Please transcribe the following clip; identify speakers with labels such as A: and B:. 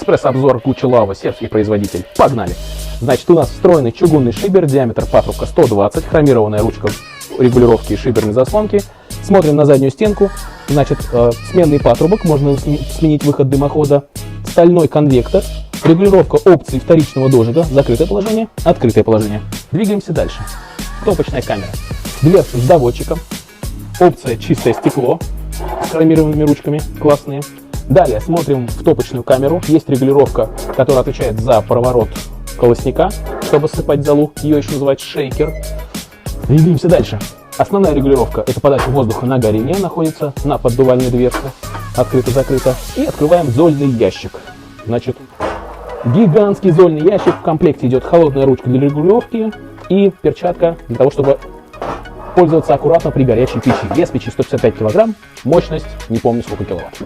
A: Экспресс-обзор Куча Лава, сербский производитель. Погнали! Значит, у нас встроенный чугунный шибер, диаметр патрубка 120, хромированная ручка регулировки шиберной заслонки. Смотрим на заднюю стенку. Значит, сменный патрубок, можно сменить выход дымохода. Стальной конвектор, регулировка опций вторичного дожига, закрытое положение, открытое положение. Двигаемся дальше. Топочная камера. Дверца с доводчиком. Опция чистое стекло с хромированными ручками, классные. Далее смотрим в топочную камеру. Есть регулировка, которая отвечает за проворот колосника, чтобы ссыпать золу. Ее еще называют шейкер. Двигаемся дальше. Основная регулировка – это подача воздуха на горение, находится на поддувальной дверце. Открыто-закрыто. И открываем зольный ящик. Значит, гигантский зольный ящик. В комплекте идет холодная ручка для регулировки и перчатка для того, чтобы пользоваться аккуратно при горячей печи. Вес печи 155 кг, мощность не помню сколько киловатт.